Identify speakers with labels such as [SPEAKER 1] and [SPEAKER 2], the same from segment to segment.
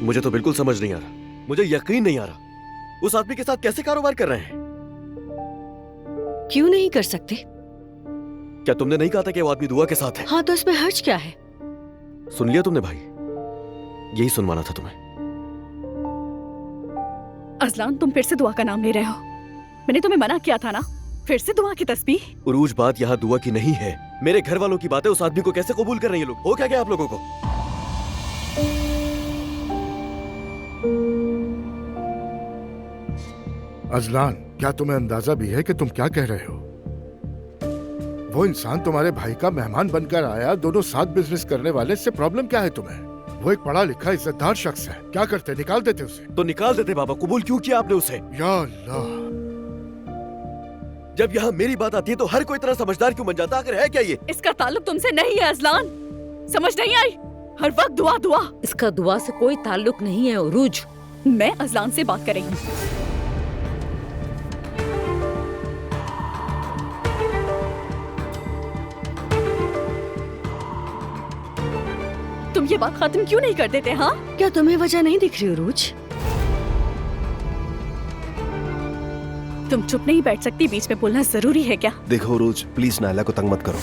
[SPEAKER 1] मुझे तो बिल्कुल समझ नहीं आ रहा, मुझे यकीन नहीं आ रहा उस आदमी के साथ कैसे कारोबार कर रहे हैं।
[SPEAKER 2] क्यों नहीं कर सकते?
[SPEAKER 1] क्या तुमने नहीं कहा था कि वो आदमी दुआ के साथ है?
[SPEAKER 2] हाँ तो इसमें हर्ज क्या है?
[SPEAKER 1] सुन लिया तुमने भाई, यही सुनवाना था तुम्हें।
[SPEAKER 3] अजलान, तुम फिर से दुआ का नाम ले रहे हो। मैंने तुम्हें मना किया था ना, फिर से दुआ की तस्बीह।
[SPEAKER 1] उरूज, बात यहाँ दुआ की नहीं है, मेरे घर वालों की बात है। उस आदमी को कैसे कबूल कर रहे हैं ये लोग? हो क्या गया आप लोगों को?
[SPEAKER 4] अजलान, क्या तुम्हें अंदाजा भी है कि तुम क्या कह रहे हो? वो इंसान तुम्हारे भाई का मेहमान बनकर आया, दोनों साथ बिजनेस करने वाले, इससे प्रॉब्लम क्या है तुम्हें? वो एक पढ़ा लिखा इज्जतदार शख्स है, क्या करते, निकाल देते उसे?
[SPEAKER 1] तो निकाल देते बाबा, कबूल क्यों किया आपने उसे?
[SPEAKER 4] या अल्लाह,
[SPEAKER 1] जब यहाँ मेरी बात आती है तो हर कोई इतना समझदार क्यों बन जाता? आखिर है क्या ये?
[SPEAKER 3] इसका ताल्लुक तुमसे नहीं है अजलान, समझ नहीं आई? हर वक्त दुआ दुआ।
[SPEAKER 5] इसका दुआ से कोई ताल्लुक नहीं है उरूज।
[SPEAKER 3] मैं अजलान से बात कर रही हूँ। तुम ये बात खत्म क्यों नहीं कर देते? हाँ,
[SPEAKER 2] क्या तुम्हें वजह नहीं दिख रही उरूज?
[SPEAKER 3] तुम चुप नहीं बैठ सकती, बीच में बोलना जरूरी है क्या?
[SPEAKER 6] देखो उरूज, प्लीज नायला को तंग मत करो।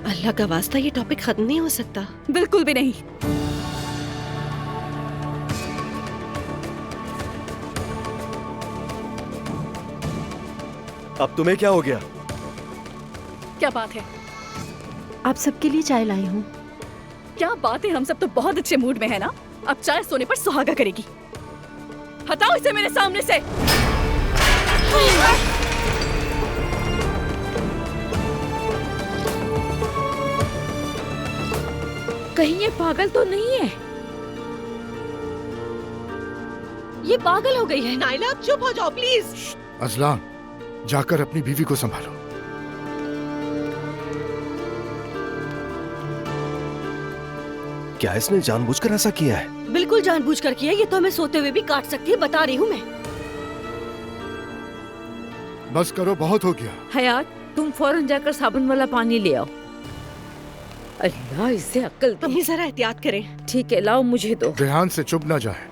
[SPEAKER 2] अल्लाह का वास्ता, ये टॉपिक खत्म नहीं हो सकता।
[SPEAKER 3] बिल्कुल भी नहीं।
[SPEAKER 1] अब तुम्हें क्या हो गया?
[SPEAKER 3] क्या बात है?
[SPEAKER 7] आप सबके लिए चाय लाई हूँ।
[SPEAKER 3] क्या बात है, हम सब तो बहुत अच्छे मूड में है ना। अब चाय सोने पर सुहागा करेगी। हटाओ इसे मेरे सामने से।
[SPEAKER 5] कहीं ये पागल तो नहीं है?
[SPEAKER 2] ये पागल हो गई है। नाइला, आप चुप हो जाओ प्लीज।
[SPEAKER 4] अजलान, जाकर अपनी बीवी को संभालो।
[SPEAKER 6] क्या इसने जानबूझकर ऐसा किया है?
[SPEAKER 2] बिल्कुल जानबूझकर किया, ये तो हमें सोते हुए भी काट सकती है, बता रही हूँ मैं।
[SPEAKER 4] बस करो, बहुत हो गया।
[SPEAKER 5] हयात, तुम फौरन जाकर साबुन वाला पानी ले आओ। अल्लाह, इसे अक्ल दे।
[SPEAKER 2] अम्मी जरा एहतियात करें।
[SPEAKER 5] ठीक है, लाओ मुझे दो।
[SPEAKER 4] ध्यान से चुभ ना जाए।